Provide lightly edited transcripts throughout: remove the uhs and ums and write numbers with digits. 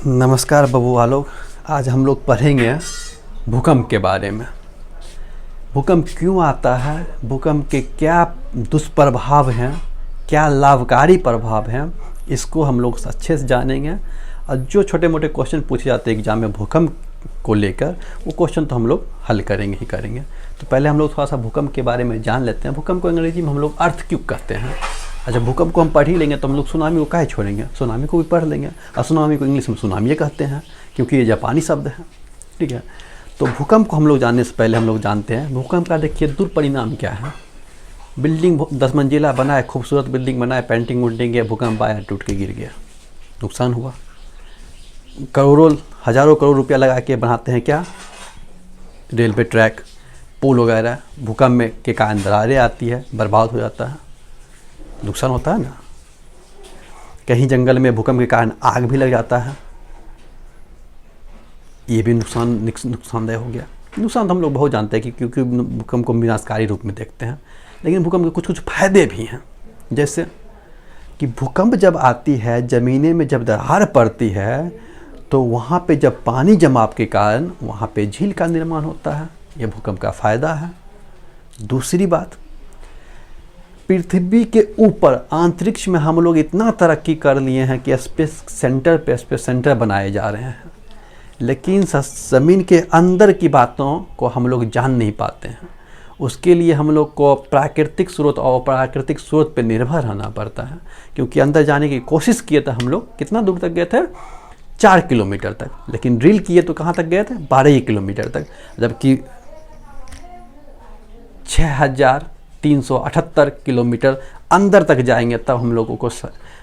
नमस्कार बबुआ लोग। आज हम लोग पढ़ेंगे भूकंप के बारे में। भूकंप क्यों आता है, भूकंप के क्या दुष्प्रभाव हैं, क्या लाभकारी प्रभाव हैं, इसको हम लोग अच्छे से जानेंगे। और जो छोटे मोटे क्वेश्चन पूछे जाते हैं एग्जाम में भूकंप को लेकर, वो क्वेश्चन तो हम लोग हल करेंगे ही करेंगे। तो पहले हम लोग थोड़ा सा भूकंप के बारे में जान लेते हैं। भूकंप को अंग्रेजी में हम लोग अर्थक्वेक कहते हैं। अच्छा, भूकंप को हम पढ़ ही लेंगे तो हम लोग सुनामी को काहे छोड़ेंगे, सुनामी को भी पढ़ लेंगे। और सुनामी को इंग्लिश में सुनामी कहते हैं क्योंकि ये जापानी शब्द है। ठीक है, तो भूकंप को हम लोग जानने से पहले हम लोग जानते हैं भूकंप का देखिए दुष्परिणाम क्या है। बिल्डिंग 10 मंजिला बना है, खूबसूरत बिल्डिंग बना है, पेंटिंग उल्टिंग गया, भूकंप आया, टूट के गिर गया, नुकसान हुआ। करोड़ों हज़ारों करोड़ रुपया लगा के बनाते हैं क्या, रेलवे ट्रैक, पुल वगैरह, भूकंप में के कारण दरारें आती है, बर्बाद हो जाता है, नुकसान होता है ना। कहीं जंगल में भूकंप के कारण आग भी लग जाता है, ये भी नुकसानदेह हो गया। नुकसान तो हम लोग बहुत जानते हैं कि क्योंकि भूकंप को विनाशकारी रूप में देखते हैं, लेकिन भूकंप के कुछ कुछ फायदे भी हैं। जैसे कि भूकंप जब आती है, ज़मीने में जब दरार पड़ती है, तो वहाँ पे जब पानी जमाव के कारण वहाँ पे झील का निर्माण होता है, ये भूकंप का फ़ायदा है। दूसरी बात, पृथ्वी के ऊपर अंतरिक्ष में हम लोग इतना तरक्की कर लिए हैं कि स्पेस सेंटर बनाए जा रहे हैं, लेकिन ज़मीन के अंदर की बातों को हम लोग जान नहीं पाते हैं। उसके लिए हम लोग को प्राकृतिक स्रोत और अप्राकृतिक स्रोत पर निर्भर रहना पड़ता है। क्योंकि अंदर जाने की कोशिश किए थे हम लोग, कितना दूर तक गए थे, 4 किलोमीटर तक, लेकिन ड्रिल किए तो कहाँ तक गए थे, 12 किलोमीटर तक। जबकि 6378 किलोमीटर अंदर तक जाएंगे तब हम लोगों को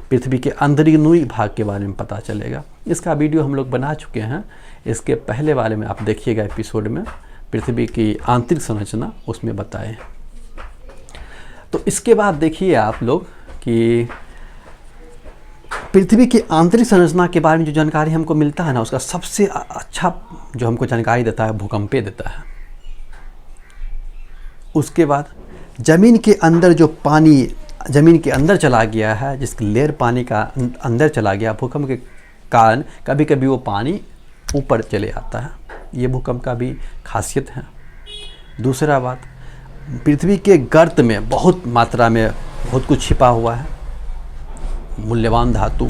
पृथ्वी के अंदरूनी भाग के बारे में पता चलेगा। इसका वीडियो हम लोग बना चुके हैं, इसके पहले वाले में आप देखिएगा एपिसोड में, पृथ्वी की आंतरिक संरचना उसमें बताए। तो इसके बाद देखिए आप लोग कि पृथ्वी की आंतरिक संरचना के बारे में जो जानकारी हमको मिलता है ना, उसका सबसे अच्छा जो हमको जानकारी देता है भूकंप देता है। उसके बाद ज़मीन के अंदर जो पानी ज़मीन के अंदर चला गया है, जिसकी लेयर पानी का अंदर चला गया, भूकंप के कारण कभी कभी वो पानी ऊपर चले आता है, ये भूकंप का भी खासियत है। दूसरा बात, पृथ्वी के गर्त में बहुत मात्रा में बहुत कुछ छिपा हुआ है, मूल्यवान धातु,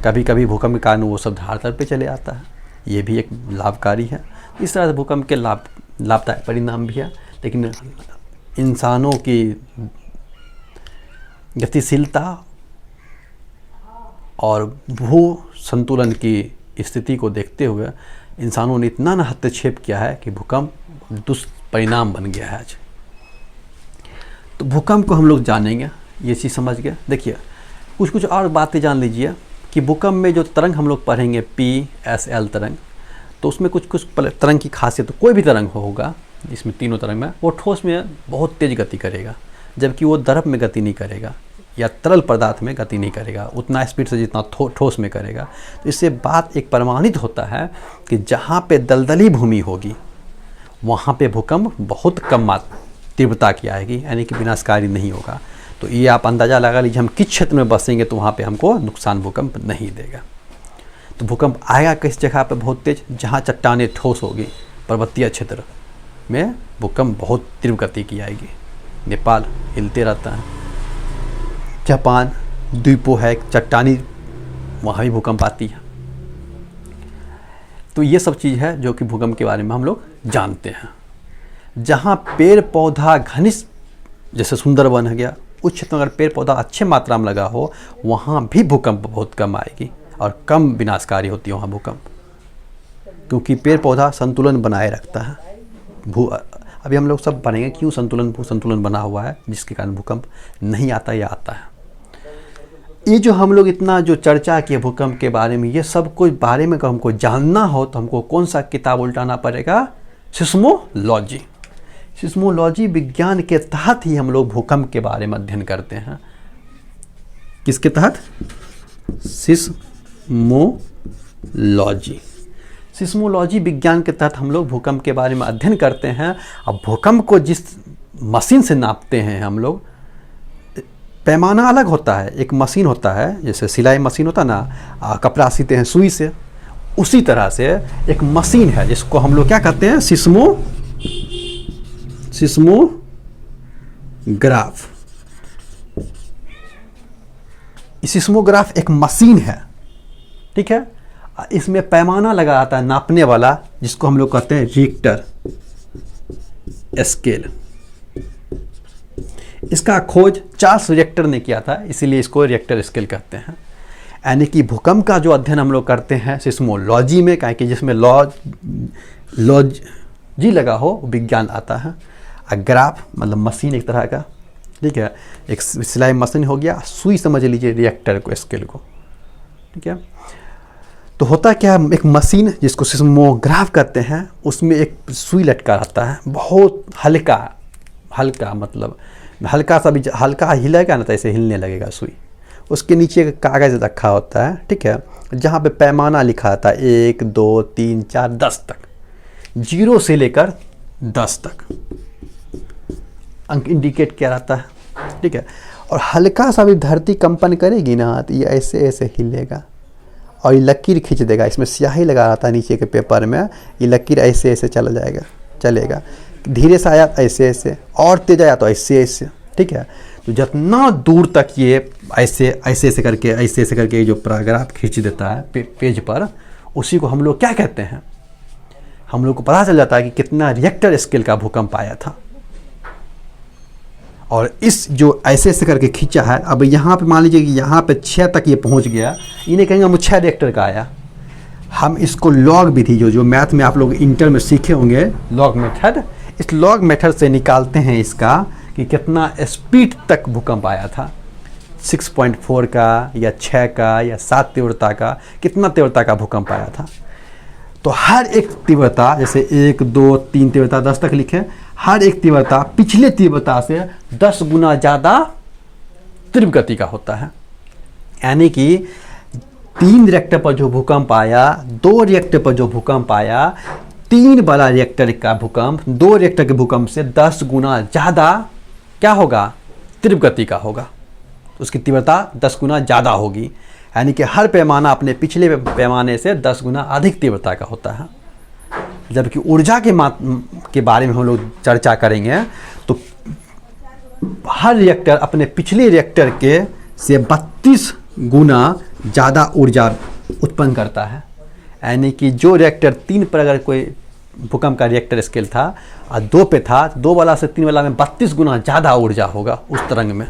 कभी कभी भूकंप के कारण वो सब धरातल पे चले आता है, ये भी एक लाभकारी है। इस तरह से भूकंप के लाभदायक परिणाम भी है, लेकिन इंसानों की गतिशीलता और भू संतुलन की स्थिति को देखते हुए इंसानों ने इतना हस्तक्षेप किया है कि भूकंप दुष्परिणाम बन गया है आज। तो भूकंप को हम लोग जानेंगे, ये चीज़ समझ गए। देखिए कुछ और बातें जान लीजिए कि भूकंप में जो तरंग हम लोग पढ़ेंगे PSL तरंग, तो उसमें कुछ तरंग की खासियत, कोई भी तरंग होगा इसमें तीनों तरंग में, वो ठोस में बहुत तेज़ गति करेगा, जबकि वो द्रव में गति नहीं करेगा या तरल पदार्थ में गति नहीं करेगा उतना स्पीड से जितना ठोस में करेगा। तो इससे बात एक प्रमाणित होता है कि जहाँ पे दलदली भूमि होगी वहाँ पे भूकंप बहुत कम तीव्रता की आएगी, यानी कि विनाशकारी नहीं होगा। तो ये आप अंदाज़ा लगा लीजिए हम किस क्षेत्र में बसेंगे तो वहाँ पे हमको नुकसान भूकंप नहीं देगा। तो भूकंप आएगा किस जगह पे बहुत तेज, जहाँ चट्टानें ठोस होगी, पर्वतीय क्षेत्र में भूकंप बहुत तीव्र गति की आएगी। नेपाल हिलते रहता है, जापान द्वीपों है, चट्टानी, वहाँ भी भूकंप आती है। तो ये सब चीज़ है जो कि भूकंप के बारे में हम लोग जानते हैं। जहाँ पेड़ पौधा घनिष्ठ, जैसे सुंदरवन है गया, उस क्षेत्र में अगर पेड़ पौधा अच्छे मात्रा में लगा हो, वहाँ भी भूकंप बहुत कम आएगी और कम विनाशकारी होती है वहाँ भूकंप, क्योंकि पेड़ पौधा संतुलन बनाए रखता है। अभी हम लोग सब पढ़ेंगे क्यों भू संतुलन बना हुआ है, जिसके कारण भूकंप नहीं आता या आता है। ये जो हम लोग इतना जो चर्चा किए भूकंप के बारे में, ये सब कुछ बारे में हमको जानना हो तो हमको कौन सा किताब उल्टाना पड़ेगा, सिस्मोलॉजी। सिस्मोलॉजी विज्ञान के तहत ही हम लोग भूकंप के बारे में अध्ययन करते हैं। किसके तहत, सिस्मोलॉजी। सिस्मोलॉजी विज्ञान के तहत हम लोग भूकंप के बारे में अध्ययन करते हैं। अब भूकंप को जिस मशीन से नापते हैं हम लोग, पैमाना अलग होता है। एक मशीन होता है, जैसे सिलाई मशीन होता है ना, कपड़ा सीते हैं सुई से, उसी तरह से एक मशीन है जिसको हम लोग क्या कहते हैं, सिस्मोग्राफ। सिस्मोग्राफ एक मशीन है, ठीक है। इसमें पैमाना लगा आता है नापने वाला, जिसको हम लोग कहते हैं रिक्टर स्केल। इसका खोज चार्ल्स रिक्टर ने किया था, इसीलिए इसको रिक्टर स्केल कहते हैं। यानी कि भूकंप का जो अध्ययन हम लोग करते हैं सिस्मोलॉजी में, कहें कि जिसमें लॉजी लगा हो विज्ञान आता है। ग्राफ मतलब मशीन एक तरह का, ठीक है। एक सिलाई मशीन हो गया, सुई समझ लीजिए रिएक्टर को, स्केल को, ठीक है। तो होता क्या है, एक मशीन जिसको सिस्मोग्राफ कहते हैं, उसमें एक सुई लटका रहता है, बहुत हल्का मतलब हल्का सा भी, हल्का हिलेगा ना तो ऐसे हिलने लगेगा सुई। उसके नीचे एक कागज़ रखा होता है, ठीक है, जहाँ पे पैमाना लिखा आता है 1 2 3 4 10 तक, 0 से लेकर 10 तक अंक इंडिकेट किया रहता है, ठीक है। और हल्का सा भी धरती कंपन करेगी ना तो ये ऐसे ऐसे हिलेगा और ये लकीर खींच देगा। इसमें स्याही लगा रहता है नीचे के पेपर में, ये लकीर ऐसे ऐसे चलेगा। धीरे से आया ऐसे ऐसे, और तेज आया तो ऐसे ऐसे, ठीक है। तो जितना दूर तक ये ऐसे करके जो पैराग्राफ खींच देता है पेज पर, उसी को हम लोग क्या कहते हैं, हम लोग को पता चल जाता है कि कितना रिएक्टर स्केल का भूकंप आया था। और इस जो ऐसे करके खींचा है, अब यहाँ पे मान लीजिए कि यहाँ पे 6 तक ये पहुँच गया, इन्हें कहेंगे हम 6 रिएक्टर का आया। हम इसको लॉग विधि जो मैथ में आप लोग इंटर में सीखे होंगे, लॉग मेथड, इस लॉग मेथड से निकालते हैं इसका कि कितना स्पीड तक भूकंप आया था, 6.4 का या 6 का या 7 तीव्रता का, कितना तीव्रता का भूकंप आया था। तो हर एक तीव्रता, जैसे 1 2 3 तीव्रता 10 तक लिखें, हर एक तीव्रता पिछले तीव्रता से 10 गुना ज़्यादा तीव्र गति का होता है। यानी कि 3 रिएक्टर पर जो भूकंप आया, 2 रिएक्टर पर जो भूकंप आया, 3 वाला रिएक्टर का भूकंप 2 रिएक्टर के भूकंप से 10 गुना ज़्यादा क्या होगा, तीव्र गति का होगा। उसकी तीव्रता 10 गुना ज़्यादा होगी। यानी कि हर पैमाना अपने पिछले पैमाने से 10 गुना अधिक तीव्रता का होता है। जबकि ऊर्जा के बारे में हम लोग चर्चा करेंगे तो हर रिएक्टर अपने पिछले रिएक्टर के से 32 गुना ज़्यादा ऊर्जा उत्पन्न करता है। यानी कि जो रिएक्टर 3 पर अगर कोई भूकंप का रिएक्टर स्केल था और 2 पे था, 2 वाला से 3 वाला में 32 गुना ज़्यादा ऊर्जा होगा उस तरंग में,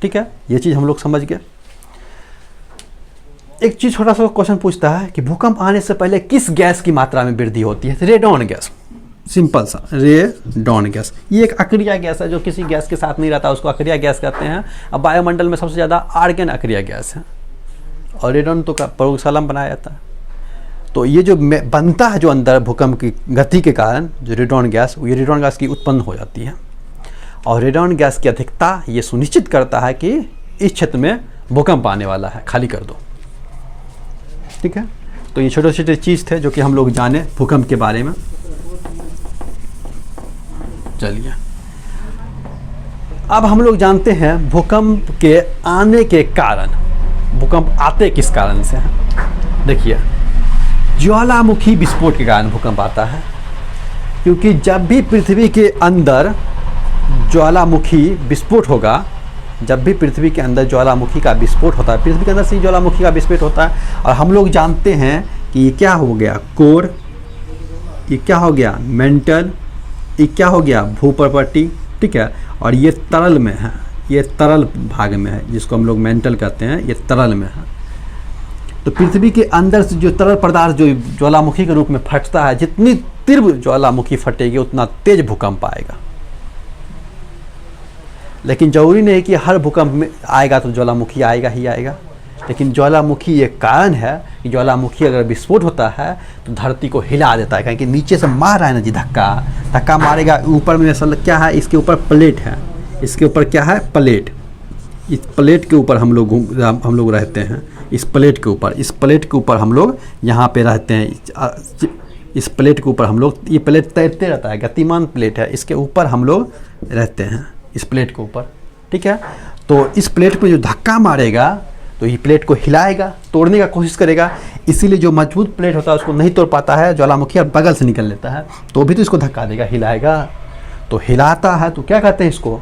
ठीक है। ये चीज़ हम लोग समझ गए। एक चीज़ छोटा सा क्वेश्चन पूछता है कि भूकंप आने से पहले किस गैस की मात्रा में वृद्धि होती है? रेडॉन गैस, सिंपल सा रेडॉन गैस। ये एक अक्रिय गैस है जो किसी गैस के साथ नहीं रहता, उसको अक्रिय गैस कहते हैं। अब वायुमंडल में सबसे ज़्यादा आर्गन अक्रिय गैस है और रेडॉन तो प्रयोगशाला में बनाया जाता है। तो ये जो बनता है जो अंदर भूकंप की गति के कारण जो रेडॉन गैस, ये रेडॉन गैस की उत्पन्न हो जाती है। और रेडॉन गैस की अधिकता ये सुनिश्चित करता है कि इस क्षेत्र में भूकंप आने वाला है, खाली कर दो, ठीक है। तो ये छोटे छोटे चीज़ थे जो कि हम लोग जाने भूकंप के बारे में। चलिए अब हम लोग जानते हैं भूकंप के आने के कारण, भूकंप आते किस कारण से हैं। देखिए, ज्वालामुखी विस्फोट के कारण भूकंप आता है, क्योंकि जब भी पृथ्वी के अंदर ज्वालामुखी विस्फोट होगा, जब भी पृथ्वी के अंदर ज्वालामुखी का विस्फोट होता है, पृथ्वी के अंदर से ज्वालामुखी का विस्फोट होता है। और हम लोग जानते हैं कि ये क्या हो गया, कोर, ये क्या हो गया, मेंटल, ये क्या हो गया, भूपर्पटी, ठीक है। और ये तरल में है, ये तरल भाग में है, जिसको हम लोग मेंटल कहते हैं, ये तरल में है। तो पृथ्वी के अंदर से जो तरल पदार्थ जो ज्वालामुखी के रूप में फटता है, जितनी तीव्र ज्वालामुखी फटेगी उतना तेज भूकंप आएगा। लेकिन जरूरी नहीं कि हर भूकंप में आएगा तो ज्वालामुखी आएगा ही आएगा। लेकिन ज्वालामुखी ये कारण है कि ज्वालामुखी अगर विस्फोट होता है तो धरती को हिला देता है, क्योंकि नीचे से मार रहा है ना जी, धक्का मारेगा। ऊपर में असल क्या है, इसके ऊपर प्लेट है, इसके ऊपर क्या है, प्लेट। इस प्लेट के ऊपर हम लोग रहते हैं, इस प्लेट के ऊपर हम लोग यहाँ पे रहते हैं। इस प्लेट के ऊपर हम लोग, ये प्लेट तैरते रहता है, गतिमान प्लेट है, इसके ऊपर हम लोग रहते हैं, इस प्लेट के ऊपर, ठीक है। तो इस प्लेट पे जो धक्का मारेगा तो ये प्लेट को हिलाएगा, तोड़ने का कोशिश करेगा। इसीलिए जो मजबूत प्लेट होता है उसको नहीं तोड़ पाता है ज्वालामुखी, और बगल से निकल लेता है तो भी तो इसको धक्का देगा, हिलाएगा। तो हिलाता है तो क्या कहते हैं इसको,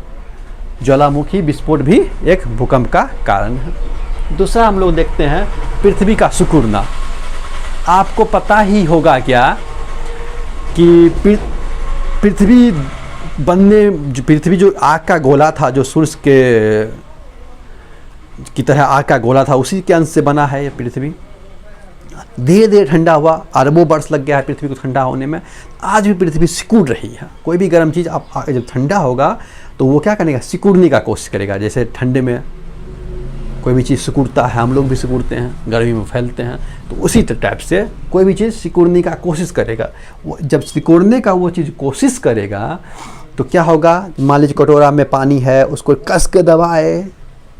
ज्वालामुखी विस्फोट भी एक भूकंप का कारण है। दूसरा हम लोग देखते हैं पृथ्वी का सिकुड़ना। आपको पता ही होगा क्या कि पृथ्वी पृथ्वी जो आग का गोला था, जो सूर्य के की तरह आग का गोला था, उसी के अंश से बना है ये पृथ्वी। धीरे धीरे ठंडा हुआ, अरबों वर्ष लग गया है पृथ्वी को ठंडा होने में। आज भी पृथ्वी सिकुड़ रही है। कोई भी गर्म चीज़ आप जब ठंडा होगा तो वो क्या करेगा, सिकुड़ने का कोशिश करेगा। जैसे ठंडे में कोई भी चीज़ सिकुड़ता है, हम लोग भी सिकुड़ते हैं, गर्मी में फैलते हैं, तो उसी टाइप से कोई भी चीज़ सिकुड़ने का कोशिश करेगा। वो जब सिकुड़ने का वो चीज़ कोशिश करेगा तो क्या होगा, मान लीजिए कटोरा में पानी है, उसको कस के दबाए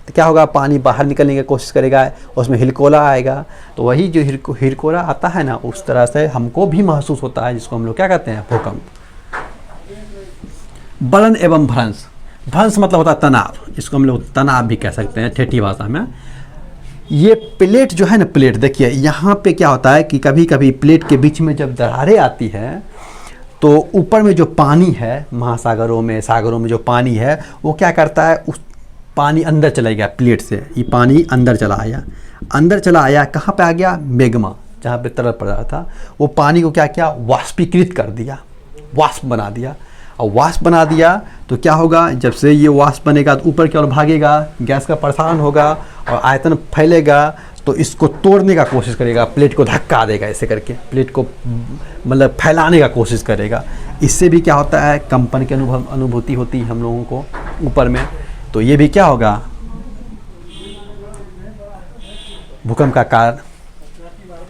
तो क्या होगा, पानी बाहर निकलने की कोशिश करेगा, उसमें हिलकोला आएगा। तो वही जो हिलकोला आता है ना, उस तरह से हमको भी महसूस होता है, जिसको हम लोग क्या कहते हैं, भूकंप। बलन एवं भ्रंश। भ्रंश मतलब होता है तनाव, इसको हम लोग तनाव भी कह सकते हैं ठेठी भाषा में। ये प्लेट जो है ना, प्लेट देखिए यहाँ पे क्या होता है कि कभी कभी प्लेट के बीच में जब दरारें आती है तो ऊपर में जो पानी है, महासागरों में, सागरों में जो पानी है, वो क्या करता है, उस पानी अंदर चला गया प्लेट से। ये पानी अंदर चला आया, कहाँ पे आ गया, मैग्मा, जहाँ पे तरल पड़ रहा था, वो पानी को क्या किया, वाष्पीकृत कर दिया, वाष्प बना दिया। और वाष्प बना दिया तो क्या होगा, जब से ये वाष्प बनेगा तो ऊपर की ओर भागेगा, गैस का प्रसारण होगा और आयतन फैलेगा, तो इसको तोड़ने का कोशिश करेगा, प्लेट को धक्का देगा, ऐसे करके प्लेट को मतलब फैलाने का कोशिश करेगा। इससे भी क्या होता है, कंपन की अनुभूति होती है हम लोगों को ऊपर में। तो ये भी क्या होगा, भूकंप का कारण।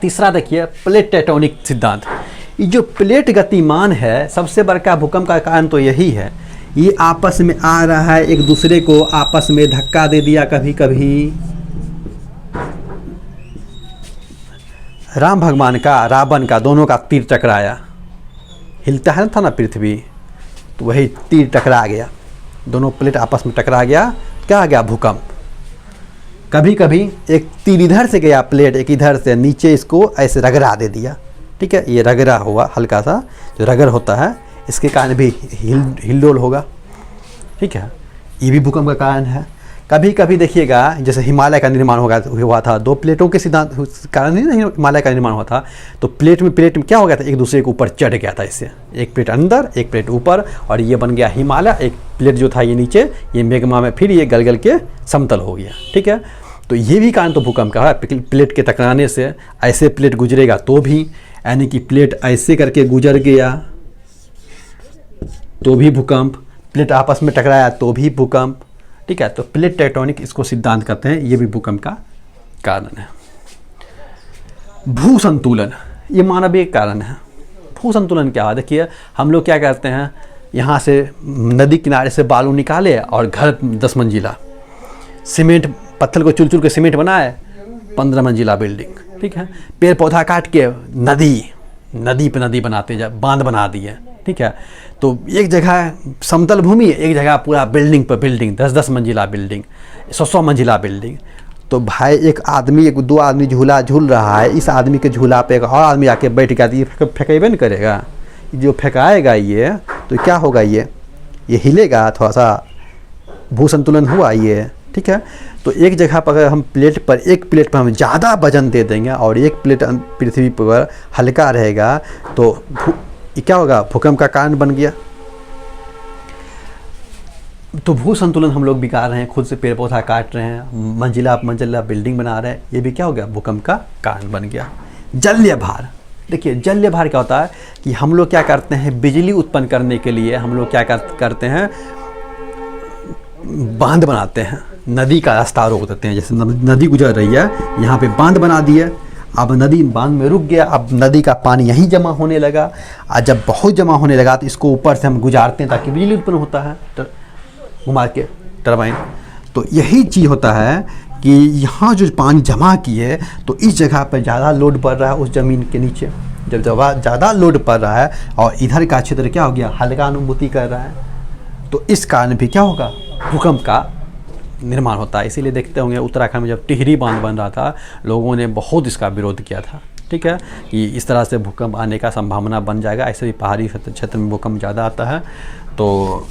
तीसरा देखिए प्लेट टेक्टोनिक सिद्धांत। ये जो प्लेट गतिमान है, सबसे बड़ा भूकंप का कारण तो यही है। ये आपस में आ रहा है, एक दूसरे को आपस में धक्का दे दिया। कभी कभी राम भगवान का, रावण का, दोनों का तीर टकराया। हिलता है था ना पृथ्वी, तो वही तीर टकरा गया, दोनों प्लेट आपस में टकरा गया, क्या आ गया, भूकंप। कभी कभी एक तीर इधर से गया प्लेट, एक इधर से, नीचे इसको ऐसे रगड़ा दे दिया, ठीक है, ये रगड़ा हुआ, हल्का सा जो रगड़ होता है, इसके कारण भी हिलडोल होगा, ठीक है, ये भी भूकंप का कारण है। कभी कभी देखिएगा, जैसे हिमालय का निर्माण हुआ था, दो प्लेटों के सिद्धांत कारण ही नहीं हिमालय का निर्माण हुआ था। तो प्लेट में क्या हो गया था, एक दूसरे के ऊपर चढ़ गया था, इससे एक प्लेट अंदर, एक प्लेट ऊपर, और ये बन गया हिमालय। एक प्लेट जो था ये नीचे, ये मैग्मा में फिर ये गल के समतल हो गया, ठीक है। तो ये भी कारण तो भूकंप का है, प्लेट के टकराने से। ऐसे प्लेट गुजरेगा तो भी, यानी कि प्लेट ऐसे करके गुजर गया तो भी भूकंप, प्लेट आपस में टकराया तो भी भूकंप, ठीक है। तो प्लेट टेक्टोनिक इसको सिद्धांत कहते हैं, ये भी भूकंप का कारण है। भू संतुलन, ये मानवीय कारण है। भू संतुलन क्या है, देखिए हम लोग क्या करते हैं, यहाँ से नदी किनारे से बालू निकाले और घर 10 मंजिला, सीमेंट पत्थर को चुल चुल के सीमेंट बनाए, 15 मंजिला बिल्डिंग, ठीक है। पेड़ पौधा काट के नदी पे नदी बनाते जा, बांध बना दिए, ठीक है। तो एक जगह समतल भूमि, एक जगह पूरा बिल्डिंग पर बिल्डिंग, 10-10 मंजिला बिल्डिंग, 100-100 मंजिला बिल्डिंग। तो भाई एक आदमी, एक दो आदमी झूला झूल रहा है, इस आदमी के झूला पे एक और आदमी आके बैठ गया, तो ये फेंकेबे नहीं करेगा। जो फेंकाएगा ये, तो क्या होगा, ये हिलेगा, थोड़ा सा भू संतुलन हुआ ये, ठीक है। तो एक जगह पर अगर हम एक प्लेट पर हम ज़्यादा वजन दे देंगे और एक प्लेट पृथ्वी पर हल्का रहेगा, तो क्या होगा, भूकंप का कारण बन गया। तो भू संतुलन हम लोग बिगाड़ रहे हैं, खुद से पेड़ पौधा काट रहे हैं, मंजिला बिल्डिंग बना रहे हैं, ये भी क्या हो गया, भूकंप का कारण बन गया। जलीय भार, देखिए जलीय भार क्या होता है कि हम लोग क्या करते हैं, बिजली उत्पन्न करने के लिए हम लोग क्या करते हैं, बांध बनाते हैं, नदी का रास्ता रोक देते हैं। जैसे नदी गुजर रही है, यहाँ पे बांध बना दिए, अब नदी बांध में रुक गया, अब नदी का पानी यहीं जमा होने लगा, और जब बहुत जमा होने लगा तो इसको ऊपर से हम गुजारते हैं ताकि बिजली उत्पन्न होता है, घुमा के टरबाइन। तो यही चीज़ होता है कि यहाँ जो पानी जमा किए, तो इस जगह पर ज़्यादा लोड पड़ रहा है उस ज़मीन के नीचे। जब ज़्यादा लोड पड़ रहा है और इधर का क्षेत्र क्या हो गया, हल्का अनुभूति कर रहा है, तो इस कारण भी क्या होगा, भूकंप का निर्माण होता है। इसीलिए देखते होंगे उत्तराखंड में जब टिहरी बांध बन रहा था, लोगों ने बहुत इसका विरोध किया था, ठीक है, कि इस तरह से भूकंप आने का संभावना बन जाएगा। ऐसे भी पहाड़ी क्षेत्र में भूकंप ज़्यादा आता है, तो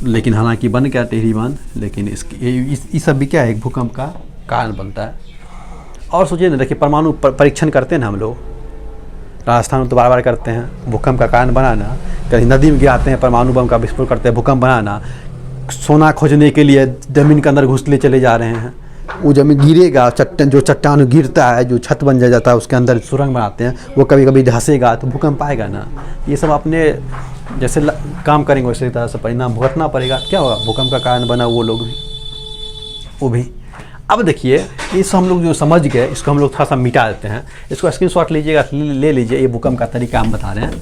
लेकिन हालांकि बन गया टिहरी बांध, लेकिन इसकी सब भी क्या है, एक भूकंप का कारण बनता है। और सोचिए ना, देखिए परमाणु परीक्षण करते हैं ना हम लोग, राजस्थान में तो बार बार करते हैं, भूकंप का कारण बनाना, कहीं नदी में गिराते हैं, परमाणु बम का विस्फोट करते हैं, भूकंप बनाना, सोना खोजने के लिए ज़मीन के अंदर घुसले चले जा रहे हैं, वो जमीन गिरेगा, चट्टान गिरता है, जो छत बन जाता है, उसके अंदर सुरंग बनाते हैं, वो कभी कभी धंसेगा तो भूकंप आएगा ना। ये सब अपने जैसे काम करेंगे वैसे तरह से परिणाम भुगतना पड़ेगा। क्या होगा, भूकंप का कारण बना वो लोग भी, वो भी। अब देखिए, इस हम लोग जो समझ गए, इसको हम लोग थोड़ा सा मिटा देते हैं, इसको स्क्रीनशॉट लीजिएगा, ले लीजिए। ये भूकंप का तरीका हम बता रहे हैं,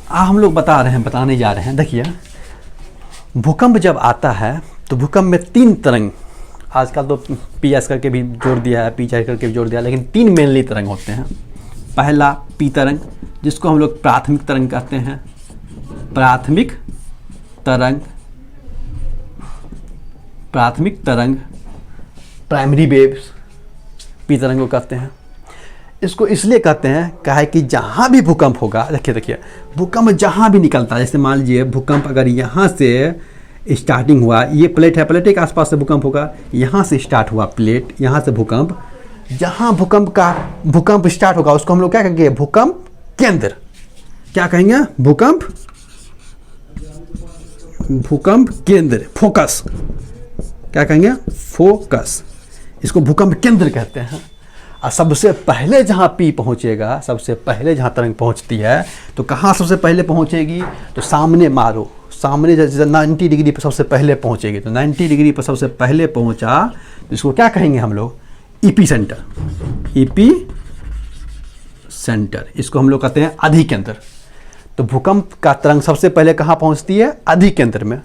हम लोग बताने जा रहे हैं। देखिए, भूकंप जब आता है तो भूकंप में 3 तरंग, आजकल तो PS करके भी जोड़ दिया है, PH करके भी जोड़ दिया, लेकिन 3 मेनली तरंग होते हैं। पहला P तरंग, जिसको हम लोग प्राथमिक तरंग कहते हैं, प्राथमिक तरंग प्राइमरी वेव्स, P तरंग को कहते हैं। इसको इसलिए कहते हैं, कहा है कि जहाँ भी भूकंप होगा, देखिए भूकंप जहाँ भी निकलता है, जैसे मान लीजिए भूकंप अगर यहाँ से स्टार्टिंग हुआ, ये प्लेट है, प्लेट के आसपास से भूकंप होगा, यहाँ से स्टार्ट हुआ प्लेट, यहाँ से भूकंप, जहाँ भूकंप स्टार्ट होगा उसको हम लोग क्या कहेंगे, भूकंप केंद्र। क्या कहेंगे, भूकंप केंद्र, फोकस। क्या कहेंगे, फोकस। इसको भूकंप केंद्र कहते हैं। और सबसे पहले जहाँ P पहुँचेगा, सबसे पहले जहाँ तरंग पहुँचती है, तो कहाँ सबसे पहले पहुँचेगी, तो सामने मारो, सामने जैसे 90 डिग्री पर सबसे पहले पहुँचेगी, तो 90 डिग्री पर सबसे पहले पहुँचा, तो इसको क्या कहेंगे हम लोग, EP सेंटर। इसको हम लोग कहते हैं अधिकेंद्र। तो भूकंप का तरंग सबसे पहले कहाँ पहुँचती है, अधिकेंद्र में।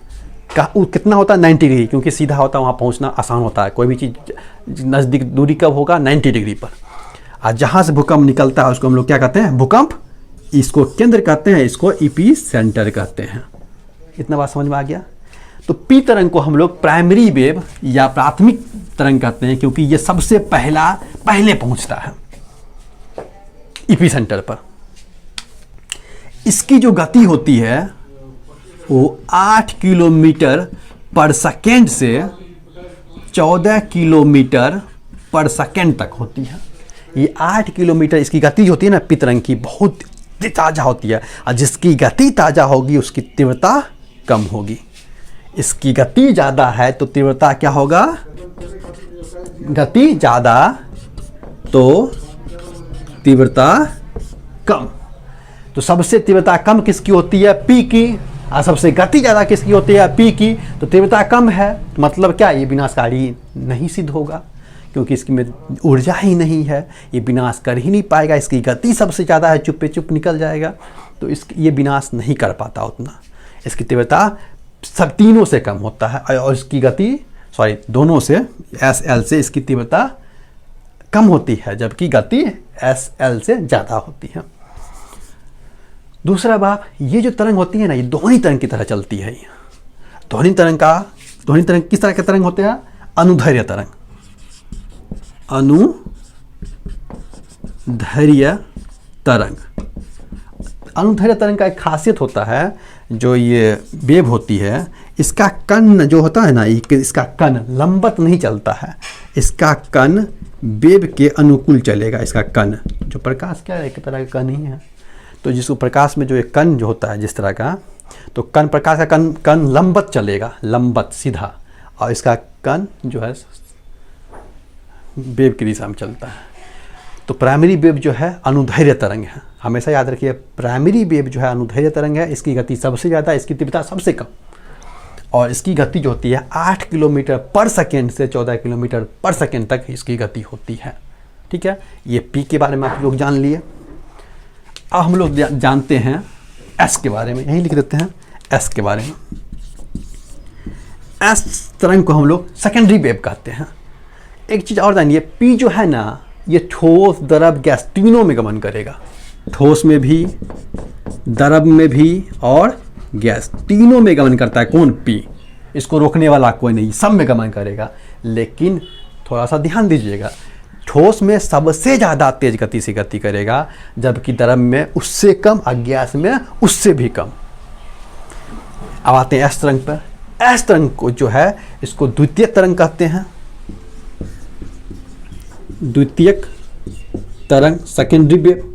कितना होता है, 90 डिग्री, क्योंकि सीधा होता है वहाँ पहुँचना आसान होता है। कोई भी चीज़ नज़दीक दूरी कब होगा, 90 डिग्री पर। और जहाँ से भूकंप निकलता है उसको हम लोग क्या कहते हैं, भूकंप, इसको केंद्र कहते हैं, इसको EP सेंटर कहते हैं। इतना बात समझ में आ गया। तो P तरंग को हम लोग प्राइमरी वेव या प्राथमिक तरंग कहते हैं, क्योंकि ये सबसे पहले पहुँचता है EP सेंटर पर। इसकी जो गति होती है वो 8 किलोमीटर पर सेकेंड से 14 किलोमीटर पर सेकेंड तक होती है। ये 8 किलोमीटर इसकी गति होती है ना P तरंग की, बहुत ताज़ा होती है। और जिसकी गति ताज़ा होगी उसकी तीव्रता कम होगी। इसकी गति ज़्यादा है तो तीव्रता क्या होगा, गति ज़्यादा तो तीव्रता कम। तो सबसे तीव्रता कम किसकी होती है, P की, और सबसे गति ज़्यादा किसकी होती है, P की। तो तीव्रता कम है, मतलब क्या, ये विनाशकारी नहीं सिद्ध होगा, क्योंकि इसकी में ऊर्जा ही नहीं है, ये विनाश कर ही नहीं पाएगा। इसकी गति सबसे ज़्यादा है, चुप पे चुप निकल जाएगा, तो ये विनाश नहीं कर पाता उतना। इसकी तीव्रता सब तीनों से कम होता है, और इसकी गति दोनों से, SL से इसकी तीव्रता कम होती है, जबकि गति SL से ज़्यादा होती है। दूसरा बात, ये जो तरंग होती है ना, ये ध्वनि तरंग की तरह चलती है। ध्वनि तरंग किस तरह के तरंग होते हैं, अनुदैर्घ्य तरंग। अनुदैर्घ्य तरंग का एक खासियत होता है, जो ये वेव होती है, इसका कण जो होता है ना, इसका कण लंबवत नहीं चलता है, इसका कण वेव के अनुकूल चलेगा। इसका कण जो प्रकाश क्या है, एक तरह का कण ही है, तो जिसको प्रकाश में जो एक कण जो होता है जिस तरह का, तो कण, प्रकाश का कण लंबवत चलेगा, लंबवत सीधा, और इसका कण जो है वेव की दिशा में चलता है। तो प्राइमरी वेव जो है अनुदैर्घ्य तरंग है। हमेशा याद रखिए, प्राइमरी वेव जो है अनुदैर्घ्य तरंग है। इसकी गति सबसे ज़्यादा, इसकी तीव्रता सबसे कम, और इसकी गति जो होती है 8 किलोमीटर पर सेकेंड से 14 किलोमीटर पर सेकेंड तक इसकी गति होती है। ठीक है, ये P के बारे में आप लोग जान लिए। अब हम लोग जानते हैं S के बारे में, यहीं लिख देते हैं S के बारे में। S तरंग को हम लोग सेकेंडरी वेव कहते हैं। एक चीज़ और जानिए, P जो है ना, ये ठोस, द्रव, गैस तीनों में गमन करेगा। ठोस में भी, द्रव में भी और गैस तीनों में गमन करता है। कौन, P। इसको रोकने वाला कोई नहीं, सब में गमन करेगा। लेकिन थोड़ा सा ध्यान दीजिएगा, ठोस में सबसे ज़्यादा तेज गति से गति करेगा, जबकि द्रव्य में उससे कम और गैस में उससे भी कम। अब आते हैं एस तरंग पर। एस तरंग को जो है इसको द्वितीय तरंग कहते हैं। द्वितीयक तरंग, सेकेंडरी वेव।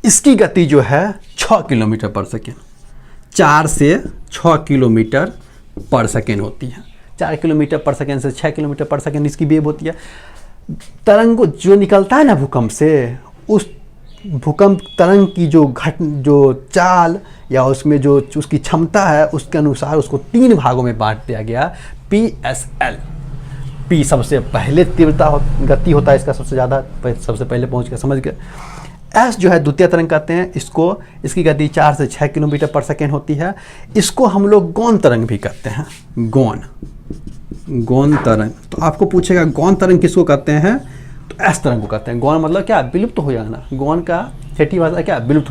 इसकी गति जो है 6 किलोमीटर पर सेकेंड, 4 से 6 किलोमीटर पर सेकेंड होती है। 4 किलोमीटर पर सेकेंड से 6 किलोमीटर पर सेकेंड इसकी वेव होती है। तरंग जो निकलता है ना भूकंप से, उस भूकंप तरंग की जो चाल या उसमें जो उसकी क्षमता है, उसके अनुसार उसको 3 भागों में बांट दिया गया, PSL। P सबसे पहले तीव्रता गति होता है इसका सबसे ज़्यादा, सबसे पहले पहुंच के समझ गए। S जो है द्वितीय तरंग कहते हैं इसको, इसकी गति 4 से 6 किलोमीटर पर सेकेंड होती है। इसको हम लोग गौण तरंग भी कहते हैं। गौण तरंग। तो आपको पूछेगा गौण तरंग किसको कहते हैं, तो S तरंग को कहते हैं। गौण मतलब क्या, विलुप्त हो जाना। गौण का ठेठी भाषा क्या, विलुप्त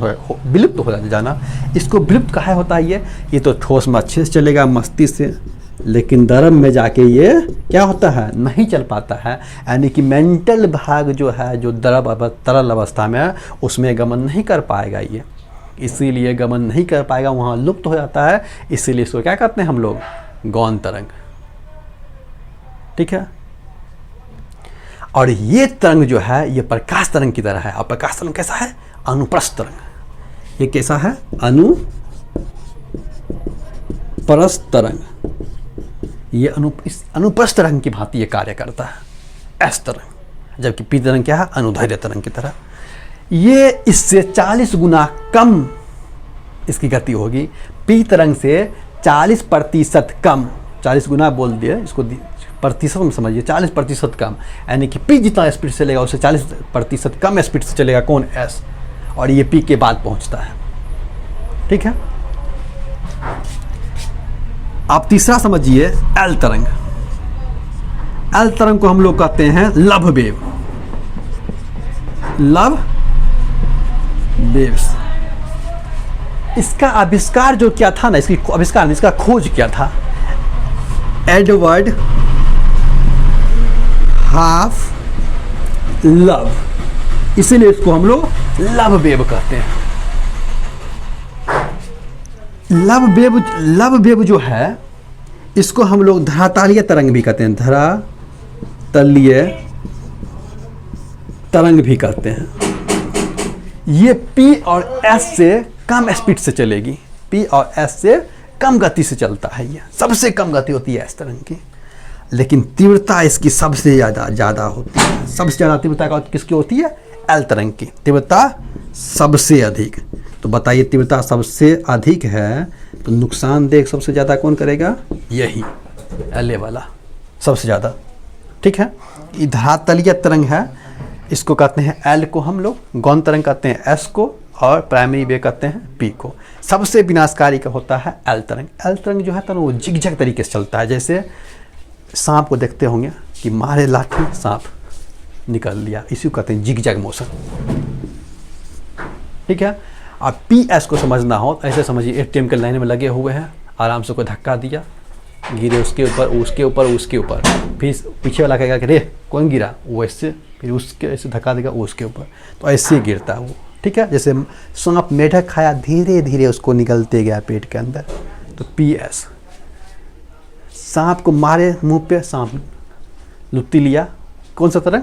हो जाना। इसको विलुप्त कहा होता है ये तो ठोस में अच्छे से चलेगा मस्ती से, लेकिन द्रव में जाके ये क्या होता है, नहीं चल पाता है। यानी कि मेंटल भाग जो है, जो द्रव तरल अवस्था में है, उसमें गमन नहीं कर पाएगा ये, इसीलिए गमन नहीं कर पाएगा, वहाँ लुप्त हो जाता है। इसीलिए इसको क्या कहते हैं हम लोग, गौण तरंग। ठीक है। और ये तरंग जो है ये प्रकाश तरंग की तरह है। और प्रकाश तरंग कैसा है, अनुप्रस्थ तरंग। ये कैसा है, अनुप्रस्थ तरंग। ये अनुप्रस्थ तरंग की भांति ये कार्य करता है, एस तरंग। जबकि पी तरंग क्या है, अनुदैर्ध्य तरंग की तरह। ये इससे 40 गुना कम इसकी गति होगी। पी तरंग से 40% कम, 40 गुना बोल दिए, इसको प्रतिशत में समझिए, 40% कम। यानी कि पी जितना स्पीड से चलेगा उससे 40% कम स्पीड से चलेगा कौन, एस। और ये पी के बाद पहुंचता है। ठीक है। आप तीसरा समझिए, एल तरंग। एल तरंग को हम लोग कहते हैं लव वेव। Love waves. इसका आविष्कार जो किया था ना, इसकी आविष्कार, इसका खोज किया था एडवर्ड हाफ लव, इसीलिए इसको हम लोग लव वेव कहते हैं। लव वेव जो है इसको हम लोग धरातलीय तरंग भी कहते हैं। धरातलीय तरंग भी कहते हैं। ये P और S से कम स्पीड से चलेगी। P और S से कम गति से चलता है। ये सबसे कम गति होती है S तरंग की, लेकिन तीव्रता इसकी सबसे ज़्यादा होती है। सबसे ज़्यादा तीव्रता किसकी होती है, L तरंग की तीव्रता सबसे अधिक। तो बताइए, तीव्रता सबसे अधिक है तो नुकसानदेह सबसे ज़्यादा कौन करेगा, यही LA वाला सबसे ज़्यादा। ठीक है। ये धरातलीय तरंग है, इसको कहते हैं L को हम लोग, गौण तरंग कहते हैं S को, और प्राइमरी वेव कहते हैं P को। सबसे विनाशकारी का होता है L तरंग। L तरंग जो है तो वो जिगजैग तरीके से चलता है। जैसे सांप को देखते होंगे कि मारे लाठी सांप निकल लिया, इसी को कहते हैं जिगजैग मोशन। ठीक है। अब PS को समझना हो ऐसे समझिए, ATM के लाइन में लगे हुए हैं, आराम से कोई धक्का दिया, गिरे उसके ऊपर, उसके ऊपर, फिर पीछे वाला कहेगा कि रे कौन गिरा, वो ऐसे, फिर उसके ऐसे धक्का देगा वो उसके ऊपर, तो ऐसे ही गिरता है वो। ठीक है। जैसे सांप मेढक खाया, धीरे धीरे उसको निकलते गया पेट के अंदर, तो PS। सांप को मारे मुंह पे, सांप लुत्ती लिया, कौन सा तरंग,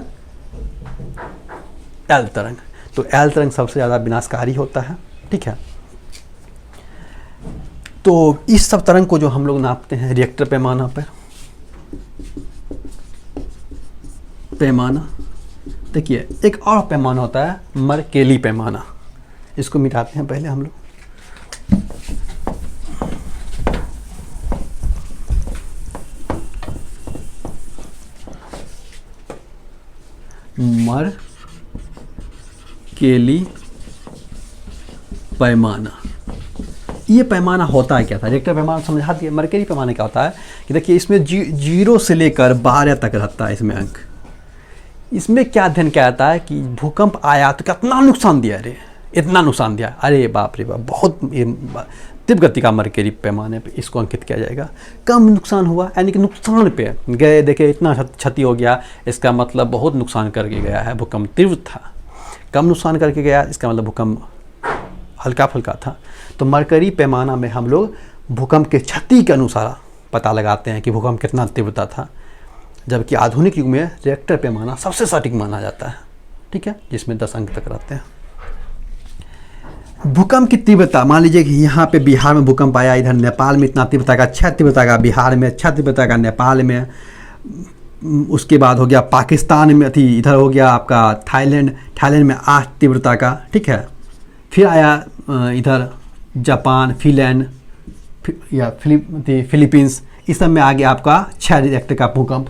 L तरंग। तो L तरंग सबसे ज़्यादा विनाशकारी होता है। ठीक है। तो इस सब तरंग को जो हम लोग नापते हैं रिएक्टर पैमाना पर, पैमाना देखिए, एक और पैमाना होता है मर्केली पैमाना। इसको मिटाते हैं पहले हम लोग। मर्केली पैमाना। ये पैमाना होता है क्या था, रिएक्टर पैमाना समझा दिए। मर्केली पैमाना क्या होता है कि देखिए, इसमें 0 से लेकर 12 तक रहता है इसमें अंक। इसमें क्या अध्ययन क्या आता है कि भूकंप आया तो कितना नुकसान दिया, अरे इतना नुकसान दिया, अरे बाप रे बाप, बहुत तीव्र गति का मरकरी पैमाने पे इसको अंकित किया जाएगा। कम नुकसान हुआ यानी कि नुकसान पे गए, देखिए इतना क्षति हो गया, इसका मतलब बहुत नुकसान करके गया है, भूकंप तीव्र था। कम नुकसान करके गया, इसका मतलब भूकंप हल्का फुल्का था। तो मरकरी पैमाना में हम लोग भूकंप के क्षति के अनुसार पता लगाते हैं कि भूकंप कितना तीव्रता था, जबकि आधुनिक युग में रिएक्टर पैमाना सबसे सटीक माना जाता है, ठीक है, जिसमें 10 अंक तक रहते हैं। भूकंप की तीव्रता, मान लीजिए कि यहाँ पे बिहार में भूकंप आया, इधर नेपाल में इतना तीव्रता का, 6 तीव्रता का बिहार में, 6 तीव्रता का नेपाल में, उसके बाद हो गया पाकिस्तान में, थी इधर हो गया आपका थाईलैंड में 8 तीव्रता का, ठीक है। फिर आया इधर जापान, फिनलैंड या फिलीपींस, इस सब में आ गया आपका 6 रिएक्टर का भूकंप।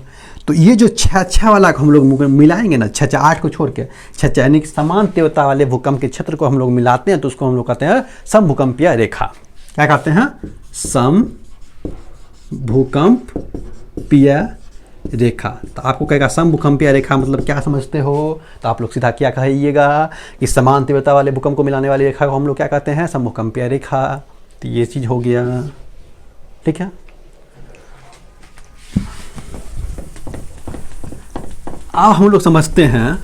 तो ये जो 6 वाला हम लोग मिलाएंगे ना, 6 8 को छोड़ के 6 यानी कि समान तीव्रता वाले भूकंप के क्षेत्र को हम लोग मिलाते हैं, तो उसको हम लोग कहते हैं समभूकंपीय रेखा। क्या कहते हैं? समभूकंपीय रेखा। तो आपको कहेगा समभूकंपीय रेखा मतलब क्या समझते हो, तो आप लोग सीधा क्या कहिएगा कि समान तीव्रता वाले भूकंप को मिलाने वाली रेखा को हम लोग क्या कहते हैं? समभूकंपीय रेखा। तो ये चीज़ हो गया, ठीक है। अब हम लोग समझते हैं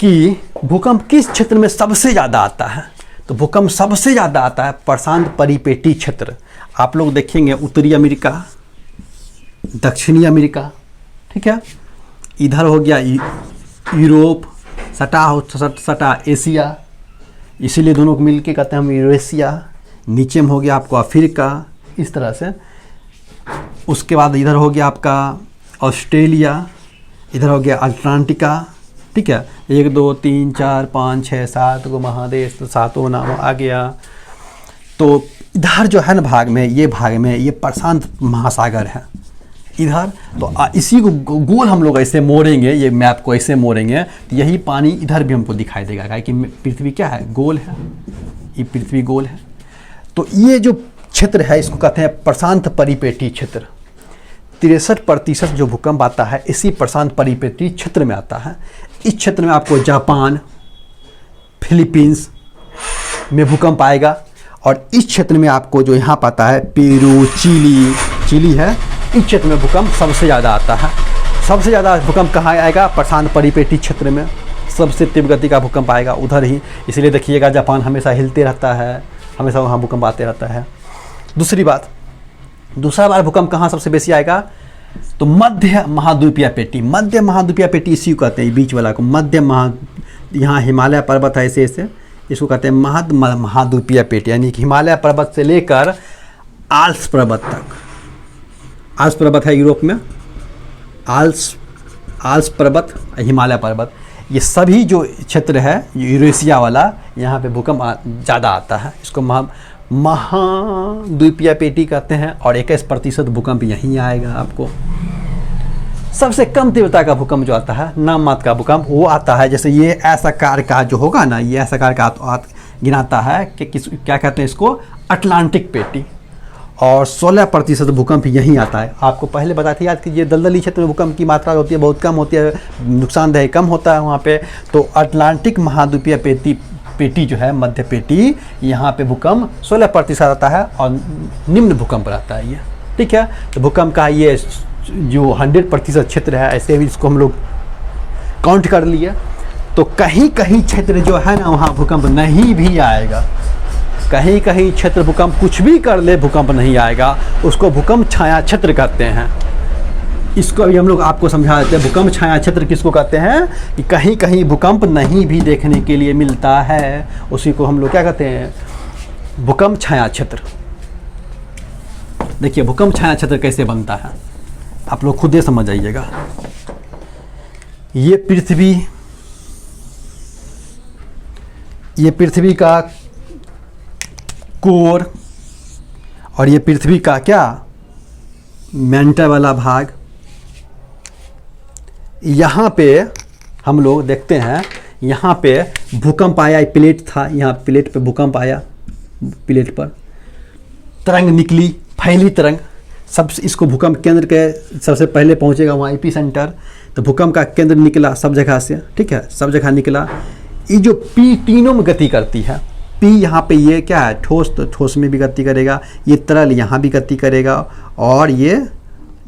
कि भूकंप किस क्षेत्र में सबसे ज़्यादा आता है। तो भूकंप सबसे ज़्यादा आता है प्रशांत परिपेटी क्षेत्र। आप लोग देखेंगे उत्तरी अमेरिका, दक्षिणी अमेरिका, ठीक है, इधर हो गया यूरोप, सटा एशिया, इसीलिए दोनों को मिलके कहते हैं हम यूरेशिया। नीचे में हो गया आपको अफ्रीका, इस तरह से। उसके बाद इधर हो गया आपका ऑस्ट्रेलिया, इधर हो गया अटलांटिका, ठीक है। 1 2 3 4 5 6 7 को महादेश, तो 7वां नाम आ गया। तो इधर जो है ना भाग में ये प्रशांत महासागर है इधर। तो इसी को गोल हम लोग ऐसे मोड़ेंगे, ये मैप को ऐसे मोड़ेंगे तो यही पानी इधर भी हमको दिखाई देगा, कि पृथ्वी क्या है? गोल है, ये पृथ्वी गोल है। तो ये जो क्षेत्र है इसको कहते हैं प्रशांत परिपेटी क्षेत्र। 63% जो भूकंप आता है इसी प्रशांत परिपेटी क्षेत्र में आता है। इस क्षेत्र में आपको जापान, फिलीपींस में भूकंप आएगा, और इस क्षेत्र में आपको जो यहाँ पाता है पेरू, चिली है, इस क्षेत्र में भूकंप सबसे ज़्यादा आता है। सबसे ज़्यादा भूकंप कहाँ आएगा? प्रशांत परिपेटी क्षेत्र में सबसे तीव्र गति का भूकंप आएगा उधर ही। इसलिए देखिएगा जापान हमेशा हिलते रहता है, हमेशा वहाँ भूकंप आते रहता है। दूसरा बार भूकंप कहाँ सबसे बेसी आएगा? तो मध्य महाद्वीपीय पेटी। मध्य महाद्वीपीय पेटी इसी को कहते हैं, बीच वाला को यहाँ हिमालय पर्वत है ऐसे, इसको कहते हैं महाद्वीपीय पेटी, यानी कि हिमालय पर्वत से लेकर आल्प्स पर्वत तक। आल्प्स पर्वत है यूरोप में, आल्प्स पर्वत, हिमालय पर्वत, ये सभी जो क्षेत्र है यूरेशिया वाला, यहाँ पे भूकंप ज़्यादा आता है। इसको महाद्वीपीय पेटी कहते हैं, और 21% भूकंप यहीं आएगा आपको। सबसे कम तीव्रता का भूकंप जो आता है, नाम मात्र का भूकंप, वो आता है जैसे ये ऐसा कार का जो होगा ना, ये ऐसा कार का गिनाता है कि क्या कहते हैं इसको? अटलांटिक पेटी। और 16% भूकंप यहीं आता है। आपको पहले बताया था याद कि ये दलदली क्षेत्र में भूकंप की मात्रा होती है, बहुत कम होती है, नुकसानदेह कम होता है वहाँ पे। तो अटलांटिक महाद्वीपीय पेटी जो है, मध्य पेटी, यहाँ पे भूकंप 16% आता है, और निम्न भूकंप रहता है ये, ठीक है। तो भूकंप का ये जो 100% क्षेत्र है, ऐसे भी इसको हम लोग काउंट कर लिए। तो कहीं कहीं क्षेत्र जो है ना वहाँ भूकंप नहीं भी आएगा, कहीं कहीं क्षेत्र भूकंप कुछ भी कर ले भूकंप नहीं आएगा, उसको भूकंप छाया क्षेत्र कहते हैं। इसको अभी हम लोग आपको समझा देते हैं। भूकंप छाया क्षेत्र किसको कहते हैं? कि कहीं कहीं भूकंप नहीं भी देखने के लिए मिलता है, उसी को हम लोग क्या कहते हैं? भूकंप छाया क्षेत्र। देखिए भूकंप छाया क्षेत्र कैसे बनता है, आप लोग खुद ही समझ जाइएगा। ये पृथ्वी का कोर, और ये पृथ्वी का क्या? मेंटर वाला भाग। यहाँ पे हम लोग देखते हैं, यहाँ पे भूकंप आया, प्लेट था, यहाँ प्लेट पे भूकंप आया, प्लेट पर तरंग निकली, फैली तरंग, सब इसको भूकंप केंद्र के सबसे पहले पहुँचेगा वहाँ एपी सेंटर। तो भूकंप का केंद्र निकला सब जगह से, ठीक है, सब जगह निकला। ये जो तीनों में गति करती है, पी यहाँ पे ये क्या है, ठोस, तो ठोस में भी गति करेगा, ये तरल यहाँ भी गति करेगा, और ये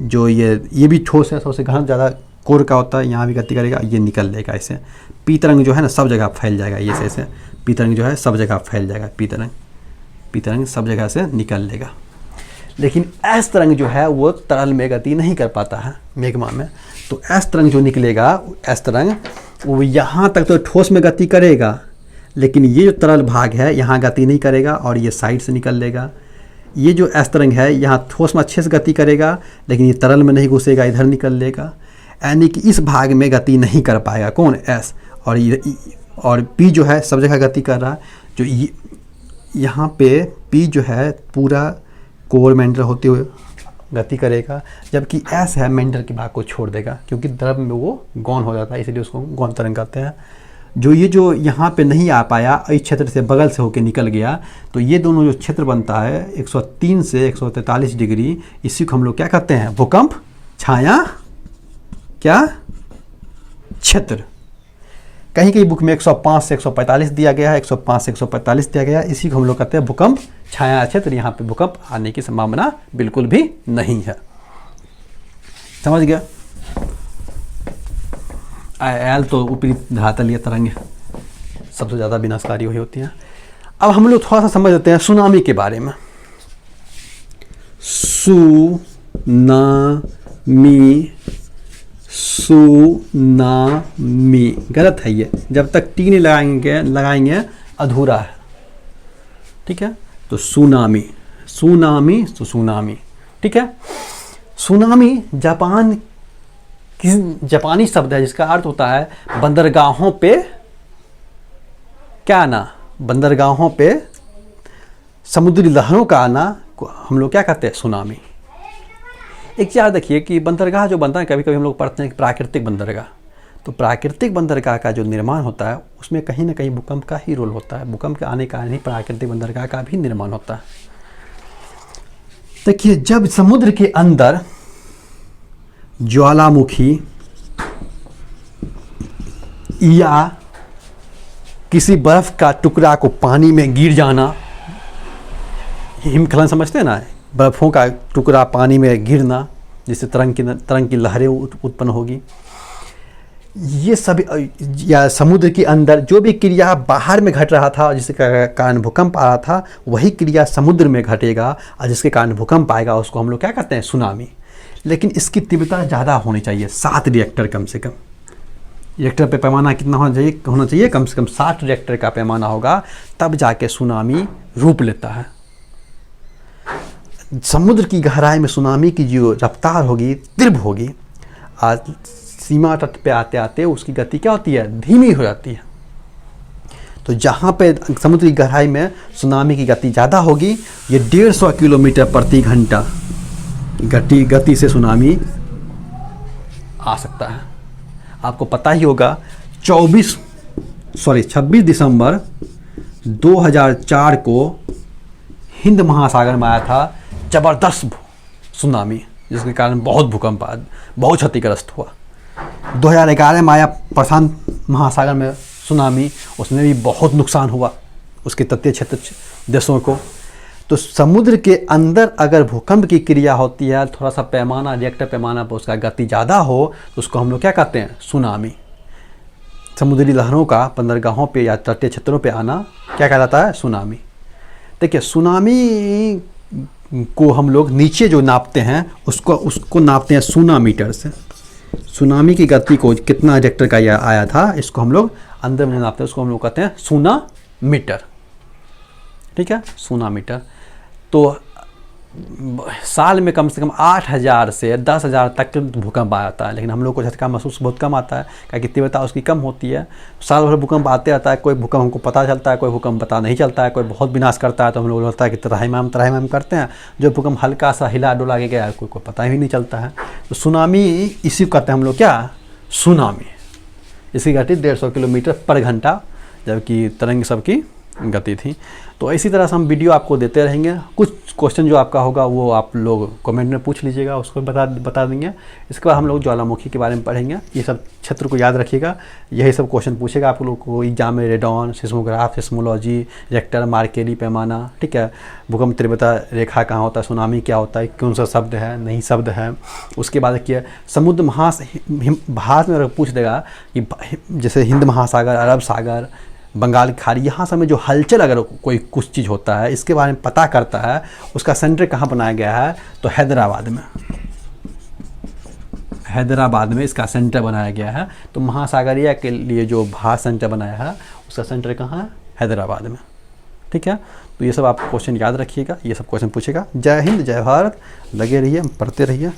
जो ये भी ठोस है, सबसे गहन ज़्यादा कोर का होता है, यहाँ भी गति करेगा, ये निकल लेगा ऐसे। पी तरंग जो है ना सब जगह फैल जाएगा, ये ऐसे पी तरंग जो है सब जगह फैल जाएगा, पी तरंग सब जगह से निकल लेगा। लेकिन एस तरंग जो है वो तरल में गति नहीं कर पाता है मैग्मा में, तो एस तरंग जो निकलेगा, एस तरंग वो यहाँ तक तो ठोस में गति करेगा, लेकिन ये जो तरल भाग है यहाँ गति नहीं करेगा और ये साइड से निकल लेगा। ये जो एस तरंग है यहाँ ठोस में अच्छे से गति करेगा, लेकिन ये तरल में नहीं घुसेगा, इधर निकल लेगा, यानी कि इस भाग में गति नहीं कर पाएगा कौन, एस। और पी जो है सब जगह गति कर रहा है, जो यहाँ पे पी जो है पूरा कोर मेंडल होते हुए गति करेगा, जबकि एस है मेंडल के भाग को छोड़ देगा, क्योंकि द्रव में वो गौण हो जाता है, इसलिए उसको गौण तरंग कहते हैं। जो यहाँ पे नहीं आ पाया, इस क्षेत्र से बगल से होके निकल गया, तो ये दोनों जो क्षेत्र बनता है 103 से 143 डिग्री, इसी को हम लोग क्या कहते हैं, भूकंप छाया क्या क्षेत्र। कहीं कहीं बुक में 105 से 145 दिया गया है, 105 से 145 दिया गया है, इसी को हम लोग कहते हैं भूकंप छाया क्षेत्र। यहाँ पे भूकंप आने की संभावना बिल्कुल भी नहीं है, समझ गया। एल तो ऊपरी धरातलीय तरंग सबसे ज़्यादा विनाशकारी वही होती हैं। अब हम लोग थोड़ा सा समझ लेते हैं सुनामी के बारे में। सुनामी गलत है ये, जब तक टी नहीं लगाएंगे अधूरा है, ठीक है। तो सुनामी, तो सुनामी, ठीक है। सुनामी जापानी शब्द है जिसका अर्थ होता है बंदरगाहों पे क्या आना, बंदरगाहों पे समुद्री लहरों का आना को हम लोग क्या कहते हैं, सुनामी। एक चीज़ देखिए कि बंदरगाह जो बनता है, कभी कभी हम लोग पढ़ते हैं प्राकृतिक बंदरगाह, तो प्राकृतिक बंदरगाह का जो निर्माण होता है उसमें कहीं ना कहीं भूकंप का ही रोल होता है। भूकंप के आने का ही प्राकृतिक बंदरगाह का भी निर्माण होता है। देखिए जब समुद्र के अंदर ज्वालामुखी या किसी बर्फ का टुकड़ा को पानी में गिर जाना, हिमस्खलन समझते हैं ना, बर्फों का टुकड़ा पानी में गिरना जिससे तरंग की लहरें उत्पन्न होगी, ये सब, या समुद्र के अंदर जो भी क्रिया बाहर में घट रहा था जिसके कारण भूकंप आ रहा था, वही क्रिया समुद्र में घटेगा और जिसके कारण भूकंप आएगा, उसको हम लोग क्या कहते हैं, सुनामी। लेकिन इसकी तीव्रता ज़्यादा होनी चाहिए, 7 रिएक्टर कम से कम। रिएक्टर पे पैमाना कितना होना चाहिए, कम से कम 60 रिएक्टर का पैमाना होगा, तब जाके सुनामी रूप लेता है। समुद्र की गहराई में सुनामी की जो रफ्तार होगी तीव्र होगी, आज सीमा तट पे आते आते उसकी गति क्या होती है, धीमी हो जाती है। तो जहाँ पे समुद्र की गहराई में सुनामी की गति ज़्यादा होगी, ये 150 किलोमीटर प्रति घंटा गति से सुनामी आ सकता है। आपको पता ही होगा 26 दिसंबर 2004 को हिंद महासागर में आया था जबरदस्त सुनामी, जिसके कारण बहुत भूकंप आया, बहुत क्षतिग्रस्त हुआ। 2011 में आया प्रशांत महासागर में सुनामी, उसमें भी बहुत नुकसान हुआ उसके तटीय क्षेत्र देशों को। तो समुद्र के अंदर अगर भूकंप की क्रिया होती है, थोड़ा सा पैमाना, रिएक्टर पैमाना पर उसका गति ज़्यादा हो, तो उसको हम लोग क्या कहते हैं, सुनामी। समुद्री लहरों का बंदरगाहों पे या तटीय क्षेत्रों पे आना क्या कहलाता है, सुनामी। देखिए सुनामी को हम लोग नीचे जो नापते हैं उसको नापते हैं सुना मीटर से। सुनामी की गति को कितना रिएक्टर का यह आया था, इसको हम लोग अंदर में नापते हैं, उसको हम लोग कहते हैं सुना मीटर, ठीक है, सुना मीटर। तो साल में कम से कम 8,000 से 10,000 तक भूकंप आ जाता है, लेकिन हम लोग को झटका महसूस बहुत कम आता है, क्योंकि तीव्रता उसकी कम होती है। साल भर भूकंप आते आता है, कोई भूकंप हमको पता चलता है, कोई भूकंप पता नहीं चलता है, कोई बहुत विनाश करता है तो हम लोग लगता है कि त्राहिमाम करते हैं, जो भूकंप हल्का सा हिला डोला के गया है कोई को पता ही नहीं चलता है। तो सुनामी इसी को कहते हैं हम लोग क्या, सुनामी। इसकी गति 150 किलोमीटर पर घंटा, जबकि तरंग सबकी गति थी। तो इसी तरह से हम वीडियो आपको देते रहेंगे। कुछ क्वेश्चन जो आपका होगा वो आप लोग कमेंट में पूछ लीजिएगा, उसको बता देंगे। इसके बाद हम लोग ज्वालामुखी के बारे में पढ़ेंगे। ये सब क्षेत्र को याद रखिएगा, यही सब क्वेश्चन पूछेगा आप लोग को एग्जाम में। रेडॉन, सिस्मोग्राफ, सिस्मोलॉजी, रिएक्टर, मार्केली पैमाना, ठीक है। भूकंप तीव्रता रेखा कहाँ होता है, सुनामी क्या होता है, कौन सा शब्द है, नहीं शब्द है। उसके बाद क्या, समुद्र भारत में अगर पूछ देगा कि जैसे हिंद महासागर, अरब सागर, बंगाल की खाड़ी, यहाँ सब में जो हलचल अगर कोई कुछ चीज़ होता है इसके बारे में पता करता है, उसका सेंटर कहाँ बनाया गया है, तो हैदराबाद में। हैदराबाद में इसका सेंटर बनाया गया है। तो महासागरीय के लिए जो भारत सेंटर बनाया है उसका सेंटर कहाँ है, हैदराबाद में, ठीक है। तो ये सब आप क्वेश्चन याद रखिएगा, ये सब क्वेश्चन पूछेगा। जय हिंद, जय भारत, लगे रहिए, पढ़ते रहिए।